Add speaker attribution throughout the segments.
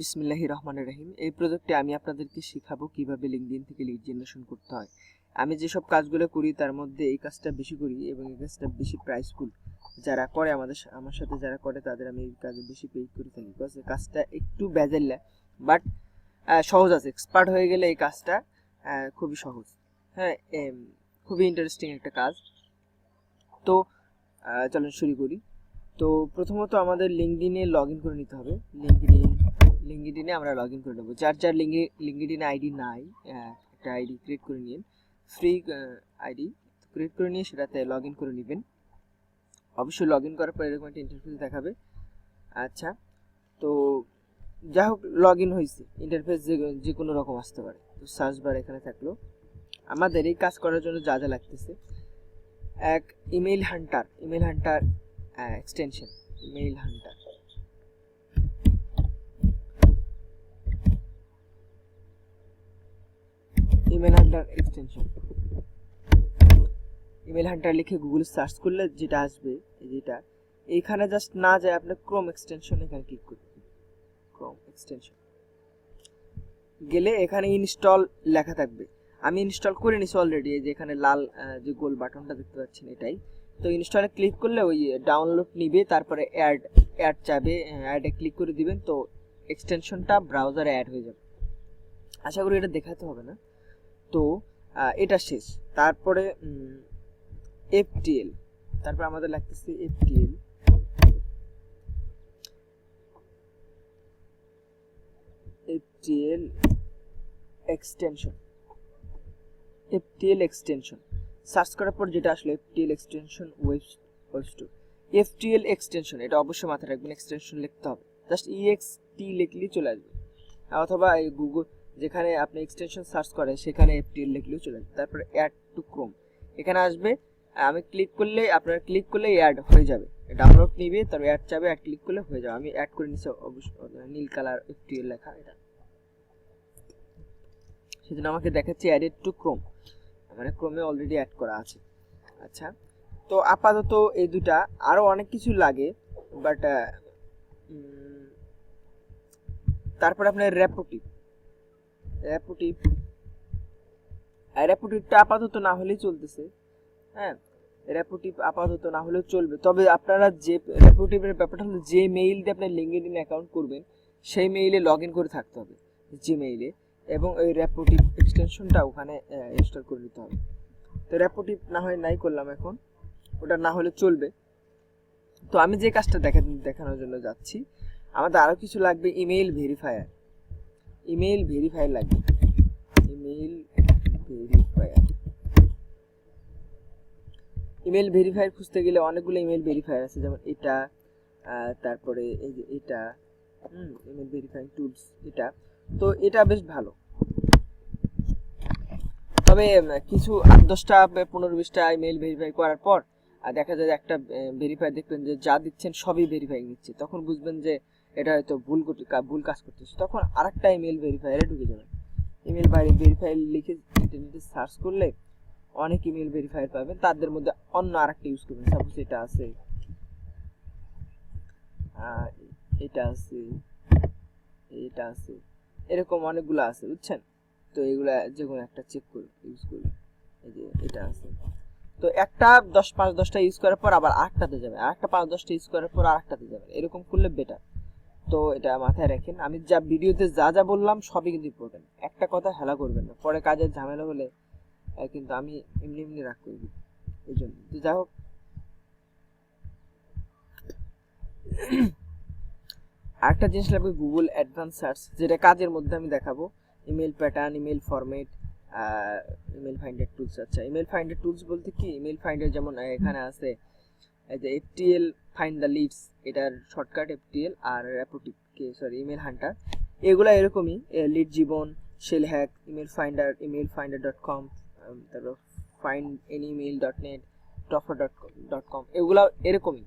Speaker 1: বিসমিল্লাহির রহমানির রহিম। এই প্রজেক্টে আমি আপনাদেরকে শেখাবো কিভাবে লিঙ্কডইন থেকে লিড জেনারেশন করতে হয়। আমি যেসব কাজগুলো করি তার মধ্যে এই কাজটা বেশি করি এবং এই কাজটা বেশি প্রাইসফুল। যারা করে আমার সাথে যারা করে তাদের আমি এই কাজে বেশি পে করে থাকি। বিকজ এই কাজটা একটু বেজাল্লা বাট সহজ আছে। এক্সপার্ট হয়ে গেলে এই কাজটা খুবই সহজ। হ্যাঁ, খুবই ইন্টারেস্টিং একটা কাজ। তো চলুন শুরু করি। তো প্রথমত আমাদের লিঙ্কডইনে লগ ইন করে নিতে হবে। লিঙ্কডইনে আমরা লগ ইন করে নেবো। যার লিঙ্কডইনে আইডি নাই, একটা আইডি ক্রিয়েট করে নিন, ফ্রি আইডি ক্রিয়েট করে নিয়ে সেটাতে লগ ইন করে নেবেন। অবশ্যই লগ ইন করার পর এরকম একটা ইন্টারফেস দেখাবে। আচ্ছা, তো যাই হোক লগ ইন হয়েছে, ইন্টারফেস যে কোনো রকম আসতে পারে। তো সার্চ বার এখানে থাকলো। আমাদের এই কাজ করার জন্য যা যা লাগতেছে, এক email Hunter extension, email Hunter extension. Email Hunter লিখে গুগলে সার্চ করলে যেটা আসবে, যেটা এইখানে জাস্ট না যায় আপনি ক্রোম এক্সটেনশন এখানে ক্লিক করবেন। ক্রোম এক্সটেনশন গেলে এখানে ইনস্টল লেখা থাকবে। আমি ইনস্টল করে নিছি অলরেডি। এই যে এখানে লাল যে গোল বাটনটা দেখতে পাচ্ছেন এটাই। তো ইনস্টলে ক্লিক করলে ওই ডাউনলোড নিবে, তারপরে অ্যাড চাবে, অ্যাডে ক্লিক করে দিবেন। তো এক্সটেনশনটা ব্রাউজারে অ্যাড হয়ে যাবে। আশা করি এটা দেখাতে হবে না। তো এটা শেষ। তারপরে FTL, তারপর আমাদের লাগতেছে FTL এক্সটেনশন। সার্চ করার পর যেটা আসলে FTL extension web store. FTL extension, এটা অবশ্যই মাথায় রাখবেন। এক্সটেনশন লিখতে হবে, জাস্ট EXT লিখলেই চলে আসবে, অথবা এই গুগল যেখানে আপনি এক্সটেনশন সার্চ করেন সেখানে FTL লিখলেও চলে আসবে। তারপরে অ্যাড টু ক্রোম এখানে আসবে। আমি ক্লিক করলে, আপনারা ক্লিক করলে অ্যাড হয়ে যাবে, ডাউনলোড নিবে, তারপর অ্যাড চাবে, অ্যাড ক্লিক করলে হয়ে যাবে। আমি অ্যাড করে নিচ্ছি, অবশ্যই নীল কালার FTL লেখা এটা, সেজন্য আমাকে দেখাচ্ছে অ্যাডেড টু ক্রোম, মানে ক্রোমে অলরেডি অ্যাড করা আছে। আচ্ছা, তো আপাতত এই দুটা, আরো অনেক কিছু লাগে বাট তারপর আপনার র্যাপোটিভটা আপাতত না হলেই চলতেছে। হ্যাঁ, রেপুটিভ আপাতত না হলেও চলবে, তবে আপনারা যে রেপুটিভের ব্যাপারটা হলো যে মেইল দিয়ে আপনি লিঙ্কডইন অ্যাকাউন্ট করবেন সেই মেইলে লগ ইন করে থাকতে হবে, জিমেইলে, এবং ওই রেপুটিভ এক্সটেনশনটা ওখানে ইনস্টল করে নিতে হবে। তো রেপুটিভ না হয় নাই করলাম, এখন ওটা না হলে চলবে। তো আমি যে কাজটা দেখানোর জন্য যাচ্ছি, আমাদের আরও কিছু লাগবে। ইমেইল ভেরিফায়ার লাগবে। ইমেল ভেরিফায়ার খুঁজতে গেলে অনেকগুলো ইমেল ভেরিফায়ার আছে, যেমন এটা, তারপরে এই যে এটা, ইমেল ভেরিফাইং টুলস এটা। তো এটা বেশ ভালো, তবে কিছু 10টা 15-20টা ইমেল ভেরিফাই করার পর দেখা যায় একটা ভেরিফাই দেখবেন যে যা দিচ্ছেন সবই ভেরিফাই নিচ্ছে, তখন বুঝবেন যে এটা হয়তো ভুল কাজ করতেছে। তখন আরেকটা ইমেল ভেরিফায়ারে ঢুকে যাবেন। ইমেল ভেরিফাই লিখে ইন্টারনেটে সার্চ করলে অনেক ইমেল ভেরিফায়ার পাবেন, তাদের মধ্যে অন্য আরেকটা ইউজ করবেন। সাপোজ এটা আছে, এটা আছে, এরকম অনেকগুলো আছে, বুঝছেন? তো এগুলা যে কোনো একটা চেক করে ইউজ করবেন। এই যে এটা আছে, তো একটা 5-10টা ইউজ করার পর আবার আরেকটাতে যাবে, আরেকটা 5-10টা ইউজ করার পর আরেকটাতে যাবে, এরকম করলে বেটার। তো এটা মাথায় রাখেন। আমি যা ভিডিওতে যা বললাম সবই কিন্তু ইম্পর্টেন্ট, একটা কথা হেলা করবেন না, পরে কাজের ঝামেলা হলে কিন্তু আমি এমনি রাগ করে দিই, এই জন্য। তো যাই হোক, আরেকটা জিনিস লাগবে গুগল অ্যাডভান্স সার্চ, যেটা কাজের মধ্যে আমি দেখাবো। Email pattern, email format, email finder tools. আচ্ছা, ইমেল ফাইন্ডার টুলস বলতে কি, ইমেল ফাইন্ডার যেমন এখানে আছে এই যে FTL ফাইন্ড দ্য লিডস, এটার শর্টকাট FTL, আর রেপুটিভ ইমেল হান্টার, এগুলা এরকমই। লিড জীবন, শেল হ্যাক, emailfinder.com, তারপর findanymail.net, toffer.com, এগুলা এরকমই।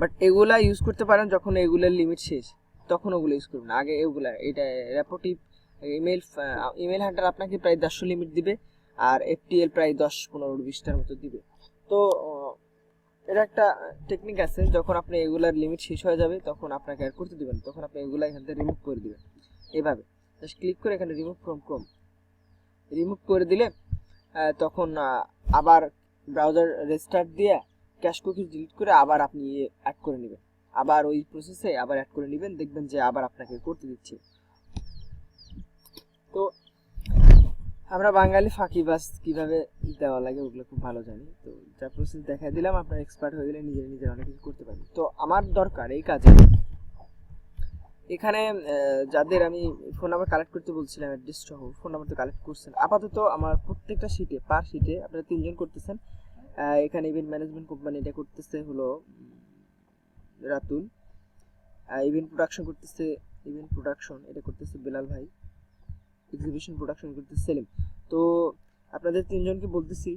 Speaker 1: বাট এগুলা ইউজ করতে পারেন যখন এগুলার লিমিট শেষ, তখন ওগুলো ইউজ করবেন। আগে এগুলা, এটা রেপুটিভ ইমেল হান্টার আপনাকে প্রায় 150 লিমিট দিবে, আর FTL প্রায় 10-15-20টার মতো দিবে। তো এটা একটা টেকনিক আছে, যখন আপনি এগুলার লিমিট শেষ হয়ে যাবে তখন আপনাকে অ্যাড করতে দিবেন, তখন আপনি এগুলা এখান থেকে রিমুভ করে দিবেন। এভাবে জাস্ট ক্লিক করে এখানে রিমুভ ফ্রম ক্রোম রিমুভ করে দিলে তখন আবার ব্রাউজার রেস্টার্ট দিয়ে ক্যাশ কুকি ডিলিট করে আবার আপনি অ্যাড করে নেবেন, আবার ওই প্রসেসে আবার অ্যাড করে নেবেন, দেখবেন যে আবার আপনাকে করতে দিচ্ছে। তো আমরা বাঙালি ফাঁকিবাজ কিভাবে দেওয়া লাগে ওগুলো খুব ভালো জানি। তো যা প্রসেস দেখাই দিলাম, আপনার এক্সপার্ট হয়ে গেলে নিজের অনেক কিছু করতে পারবেন। তো আমার দরকার এই কাজে এখানে যাদের আমি ফোন নাম্বার কালেক্ট করতে বলছিলাম, অ্যাড্রেস সহ ফোন নাম্বার তো কালেক্ট করছেন। আপাতত আমার প্রত্যেকটা শিটে পার শিটে আপনারা 3 জন করতেছেন। এখানে ইভেন্ট ম্যানেজমেন্ট কোম্পানি এটা করতেছে হলো রাতুল, ইভেন্ট প্রোডাকশন করতেছে এটা করতেছে বেলাল ভাই, এক্সিবিশন প্রোডাকশন করতেছে সেলিম। তো আপনাদের 3 জনকে বলতেছি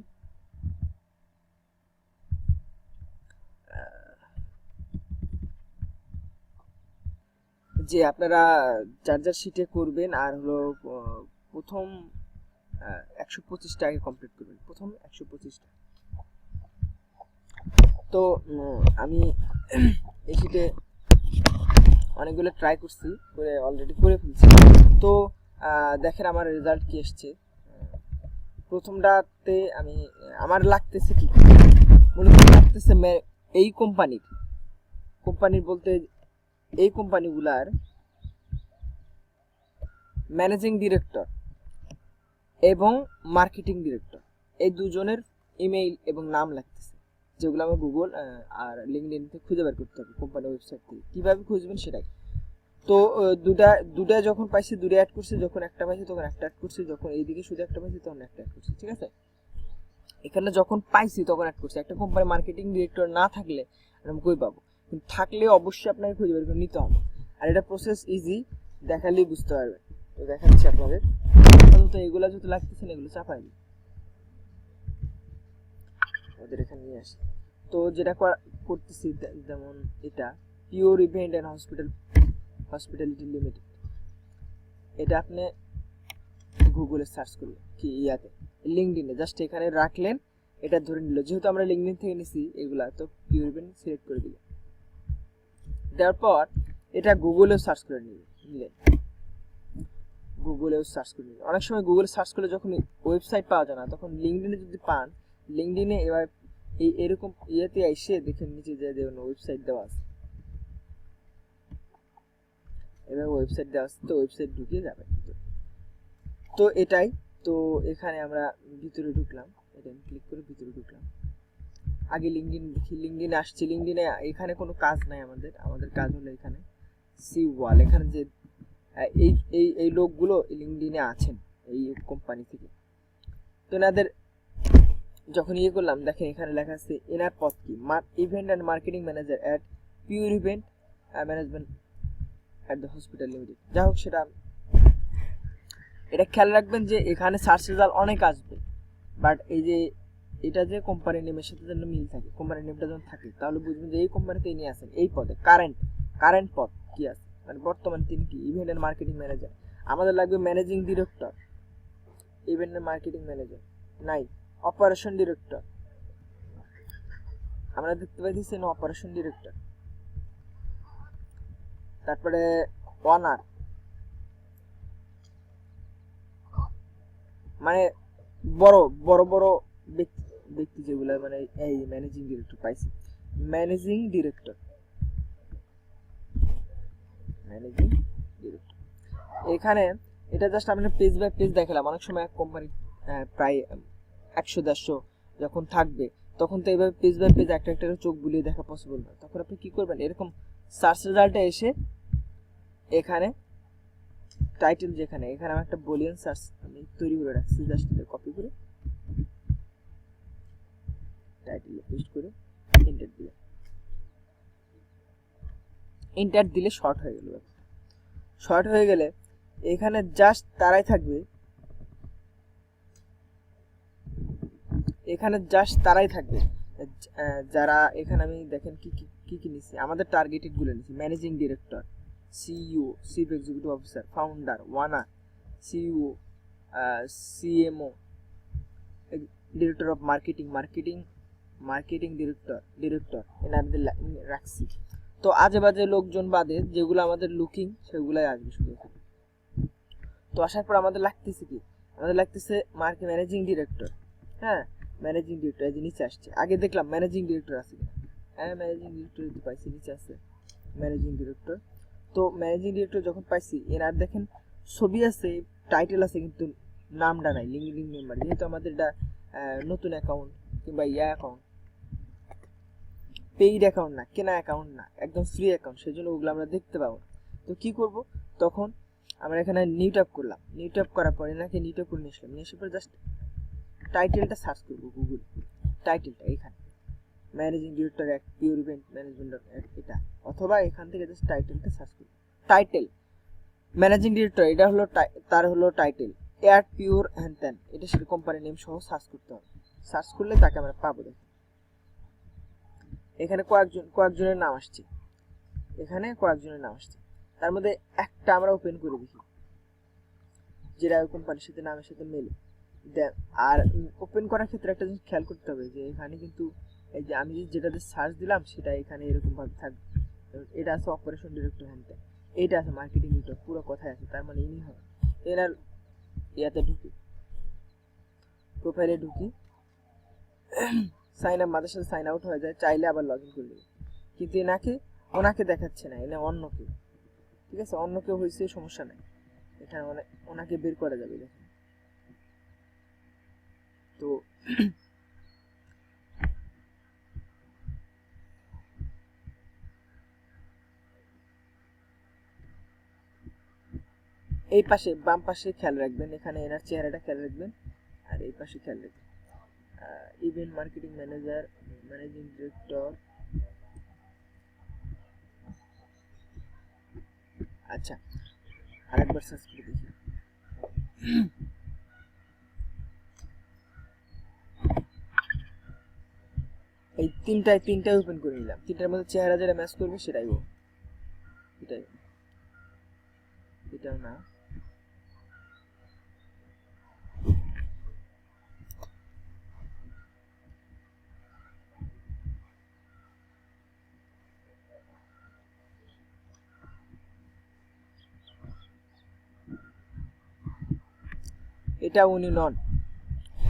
Speaker 1: যে আপনারা চার্জার শিটে করবেন, আর হলো প্রথম 125টা আগে কমপ্লিট করবেন, প্রথম 125টা। তো আমি এই শিটে অনেকগুলো ট্রাই করছি, করে অলরেডি করে ফেলছি। তো দেখেন আমার রেজাল্ট কি এসছে। প্রথমটাতে আমি আমার লাগতেছে কি মূলত লাগতেছে এই কোম্পানির বলতে এই কোম্পানিগুলার ম্যানেজিং ডিরেক্টর এবং মার্কেটিং ডিরেক্টর এই দুজনের ইমেইল এবং নাম লাগতেছে, যেগুলো আমার গুগল আর লিঙ্কডইন থেকে খুঁজে বের করতে হবে কোম্পানির ওয়েবসাইট থেকে। কীভাবে খুঁজবেন সেটাই। তো দুটা যখন পাইছি দুটো অ্যাড করছি, যখন একটা পাইছি তখন একটা অ্যাড করছি, যখন এইদিকে শুধু একটা পাইছি তখন একটা অ্যাড করছি, ঠিক আছে। এখানে যখন পাইছি তখন অ্যাড করছি। একটা কোম্পানির মার্কেটিং ডিরেক্টর না থাকলে আমি কই পাবো, কিন্তু থাকলে অবশ্যই আপনাকে খুঁজে বের করে নিতে হবে। আর এটা প্রসেস ইজি, দেখালেই বুঝতে পারবেন। তো দেখাচ্ছি আপনাদের। তো এগুলা যদি লাগতেছে না এগুলো চাপাই দিই, ওদের এখানে নিয়ে আসি। তো যেটা করতেছি যেমন এটা pure event and hospitality limited, এটা আপনি গুগলে সার্চ করলেন কি ইয়াতে লিঙ্কডইনে জাস্ট এখানে রাখলেন, এটা ধরে নিল যেহেতু আমরা লিঙ্কডইন থেকে নিছি এগুলা, তো পিওর ইভেন্ট সিলেক্ট করে দিলেন। দেওয়ার পর এটা গুগলেও সার্চ করে নিলেন, গুগলেও সার্চ করে নিলেন। অনেক সময় গুগলে সার্চ করলে যখন ওয়েবসাইট পাওয়া যায় না, তখন লিঙ্কডইনে যদি পান, লিঙ্কডইনে এবার এরকম ইয়েতে এসে দেখেন নিচে যে ওয়েবসাইট দেওয়া আছে, এবার ওয়েবসাইট দেওয়া আছে, তো ওয়েবসাইট ঢুকিয়ে যাবে। তো এটাই। তো এখানে আমরা ভিতরে ঢুকলাম, এটা ক্লিক করে ভিতরে ঢুকলাম। আগে লিঙ্কডইন দেখি, লিঙ্কডইনে আসছে। লিঙ্কডইনে এখানে কোনো কাজ নাই, আমাদের কাজ হলো এখানে সি ওয়াল, এখানে যে এই এই এই লোকগুলো লিঙ্কডইনে আছেন এই কোম্পানি থেকে। তো এনাদের যখন ইয়ে করলাম, দেখেন এখানে লেখা আছে এনার পদ কি, event and marketing manager at pure event management at the hospital limited. যাই হোক, সেটা এটা খেয়াল রাখবেন যে এখানে সার্চ রেজাল্ট অনেক আসবে, বাট এই যে এটা যে কোম্পানির নেমের সাথে যেন মিল থাকে, কোম্পানির নেমটা যখন থাকে, তাহলে বুঝবেন যে এই কোম্পানিতে ইনি আছেন এই পদে। কারেন্ট পদ কি আছে, মানে বর্তমান তিনি কি ইভেন্ট এন্ড মার্কেটিং ম্যানেজার। আমাদের লাগবে managing director, event and marketing manager নাই, অপারেশন ডিরেক্টর আমরা দেখতে পাইতেছি না, অপারেশন ডিরেক্টর। তারপরে ওনার, মানে বড় বড় বড় ব্যক্তি যেগুলো, মানে এই ম্যানেজিং ডিরেক্টর পাইছি, ম্যানেজিং ডিরেক্টর এখানে। এটা জাস্ট আমরা পেজ বাই পেজ দেখালাম। অনেক সময় এক কোম্পানি প্রায় 100-150 যখন থাকবে, তখন তো এইভাবে পেজ বাই পেজ একটা একটা চোখ বুলিয়ে দেখা পসিবল না। তখন আপনি কি করবেন, এরকম সার্চ রেজাল্টে এসে এখানে টাইটেল, যেখানে এখানে আমি একটা বলিয়ান সার্চ আমি তৈরি করে রাখছি, জাস্ট এটা কপি করে টাইটেলে পেস্ট করে এন্টার দিলে শর্ট হয়ে গেল। শর্ট হয়ে গেলে এখানে জাস্ট তারাই থাকবে, যারা এখানে আমি দেখেন কি কি কি নিছি, আমাদের টার্গেটেড গুলো নিছি। Managing director, CEO, chief executive officer, founder, ওয়ানার, CEO, CMO, director of marketing, marketing director এনাদের রাখছি। তো আজে বাজে লোকজন বাদে যেগুলো আমাদের লুকিং সেগুলাই আসবে শুধু এখানে। তো আসার পর আমাদের লাগতেছে কি, আমাদের লাগতেছে ম্যানেজিং ডিরেক্টর। হ্যাঁ, ম্যানেজিং ডিরেক্টর এই যে নিচে আসছে, আগে দেখলাম ম্যানেজিং ডিরেক্টর আছে কিনা। হ্যাঁ, ম্যানেজিং ডিরেক্টর পাইছি, নিচে আছে ম্যানেজিং ডিরেক্টর। তো ম্যানেজিং ডিরেক্টর যখন পাইছি, এনার দেখেন ছবি আছে, টাইটেল আছে, কিন্তু নামটা নাই, লিঙ্কডিন মেম্বার। যেহেতু আমাদের এটা নতুন অ্যাকাউন্ট কিংবা অ্যাকাউন্ট, পেইড অ্যাকাউন্ট না, কেনা অ্যাকাউন্ট না, একদম ফ্রি অ্যাকাউন্ট, সেজন্য ওগুলো আমরা দেখতে পাবো না। তো কি করব, তখন আমরা এখানে নিউ ট্যাব করলাম। নিউ ট্যাব করার পরে এনাকে নিউ ট্যাব করে নিয়ে আসলাম। নিয়ে আসার পরে জাস্ট টাইটেলটা সার্চ করবো গুগল, টাইটেলটা এখানে managing director at pure event management এটা, অথবা এখান থেকে জাস্ট টাইটেলটা সার্চ করবো। টাইটেল ম্যানেজিং ডিরেক্টর, এটা হলো তার হলো টাইটেল অ্যাট পিওর হ্যান ত্যান, এটা সেটা কোম্পানি নেম সহ সার্চ করতে হবে। সার্চ করলে তাকে আমরা পাবো। দেখুন এখানে কয়েকজনের নাম আসছে, এখানে কয়েকজনের নাম আসছে। তার মধ্যে একটা আমরা ওপেন করে দেখি যেটা কোম্পানির সাথে নামের সাথে মেলে। আর ওপেন করার ক্ষেত্রে একটা জিনিস খেয়াল করতে হবে যে এখানে কিন্তু এই যে আমি যেটাতে সার্চ দিলাম সেটা এখানে এরকম ভাবে থাকবে। এটা আছে অপারেশন ডিরেক্টর হ্যান্ড, এইটা আছে মার্কেটিং ডিরেক্টর, পুরো কথাই আছে। তার মানে ইনি হবে। এনার ইয়াতে ঢুকি, প্রোফাইলে ঢুকি, সাইন আপ, আমাদের সাথে সাইন আউট হয়ে যায়, চাইলে আবার লগ ইন করে দেবে। কিন্তু ওনাকে দেখাচ্ছে না, এনে অন্য কেউ। ঠিক আছে, অন্য কেউ হয়েছে, সমস্যা নাই, এখানে ওনাকে বের করা যাবে। দেখুন তো এই পাশে বাম পাশে খেয়াল রাখবেন, এখানে এনার চেহারাটা খেয়াল রাখবেন, আর এই পাশে খেয়াল রাখবেন event marketing manager, managing director. আচ্ছা, আরেকবার সার্চ করে দেখি। এই তিনটাই ওপেন করে নিলাম। তিনটার মধ্যে চেহারা যেটা ম্যাচ করবে সেটাই ও, এটাও না। এটা উনি নন।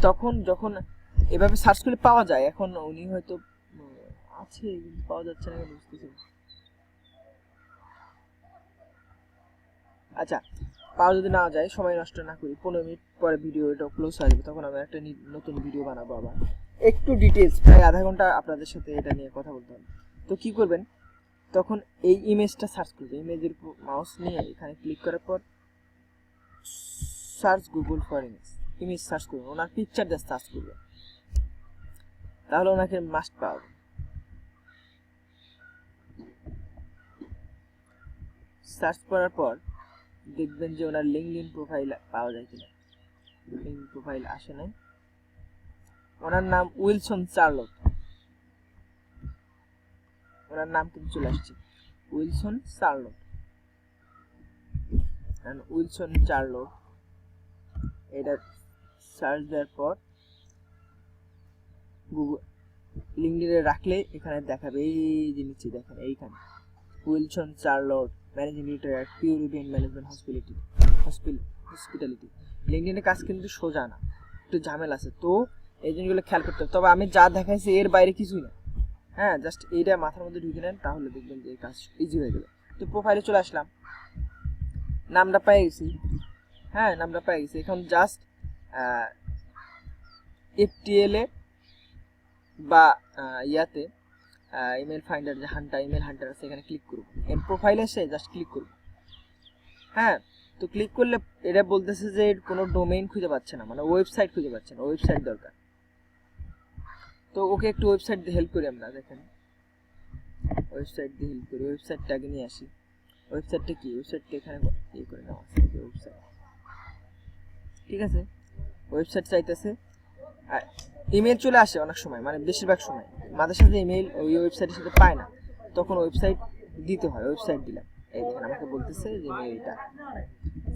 Speaker 1: তখন যখন এভাবে সার্চ করে পাওয়া যায়, এখন উনি হয়তো আছে কিন্তু পাওয়া যাচ্ছে না, বুঝতেছি। আচ্ছা, পাওয়া যদি না যায়, সময় নষ্ট না করি, 15 মিনিট পরে ভিডিও এটা ক্লোজ আসবে, তখন আমি একটা নতুন ভিডিও বানাবো আবার একটু ডিটেলস, প্রায় আধা ঘন্টা আপনাদের সাথে এটা নিয়ে কথা বলতে হবে। তো কি করবেন, তখন এই ইমেজটা সার্চ করবে, ইমেজের মাউস নিয়ে এখানে ক্লিক করার পর search Google for image search করবেন, ওনার পিকচার দিয়ে সার্চ করবেন, তাহলে ওনাকে মাস্ট পাওয়া যাবে। সার্চ করার পর দেখবেন যে ওনার লিঙ্কডইন প্রোফাইল পাওয়া যায় কিনা। লিঙ্কডইন প্রোফাইল আসে নাই। ওনার নাম উইলসন চার্লট, ওনার নাম কিন্তু চলে আসছে উইলসন চার্লট। উইলসন চার্লট এটা সার্চ দেওয়ার পর গুগল লিঙ্কডইনে রাখলে এখানে দেখাবে, এই যে নিচে দেখেন এইখানে Wilson Charlotte managing director at pure event management hospitality. লিঙ্কডইনের কাজ কিন্তু সোজা না, একটু ঝামেলা আছে, তো এই জিনিসগুলো খেয়াল করতে হবে। তবে আমি যা দেখাইছি এর বাইরে কিছুই না। হ্যাঁ, জাস্ট এইটা মাথার মধ্যে ঢুকে নেন, তাহলে দেখবেন যে এই কাজ ইজি হয়ে গেল। তো প্রোফাইলে চলে আসলাম, নামটা পেয়ে গেছি। হ্যাঁ, নামটা পেয়ে গেছি। এখন জাস্ট এফটিএল এ বা ইয়াতে ইমেল ফাইন্ডার, যে ইমেল হান্টার আছে, এখানে ক্লিক করব। এর প্রোফাইলে এসে জাস্ট ক্লিক করব। হ্যাঁ, তো ক্লিক করলে এটা বলতেছে যে কোনো ডোমেইন খুঁজে পাচ্ছে না, মানে ওয়েবসাইট খুঁজে পাচ্ছে না, ওয়েবসাইট দরকার। তো ওকে একটু ওয়েবসাইট দিয়ে হেল্প করি আমরা। দেখেন ওয়েবসাইট দিয়ে হেল্প করি, ওয়েবসাইটটা আগে নিয়ে আসি। ওয়েবসাইটটা কি, ওয়েবসাইটটা এখানে ইয়ে করে নেওয়া আছে, ওয়েবসাইট। ঠিক আছে, ওয়েবসাইট চাইতেছে, ইমেল চলে আসে অনেক সময়, মানে বেশিরভাগ সময় আমাদের সাথে ইমেল ওই ওয়েবসাইটের সাথে পায় না, তখন ওয়েবসাইট দিতে হয়। ওয়েবসাইট দিলাম, এই দেখেন আমাকে বলতেছে যে ইমেল এটা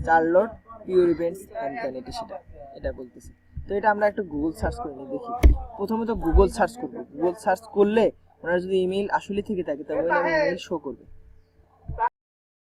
Speaker 1: চার্লট পিওর ইভেন্টস অ্যান্ড সেটা, এটা বলতেছে। তো এটা আমরা একটা গুগল সার্চ করে নিই, দেখি। প্রথমত গুগল সার্চ করব, গুগল সার্চ করলে ওনার যদি ইমেল আসলে থেকে থাকে তাহলে ইমেল শো করবে।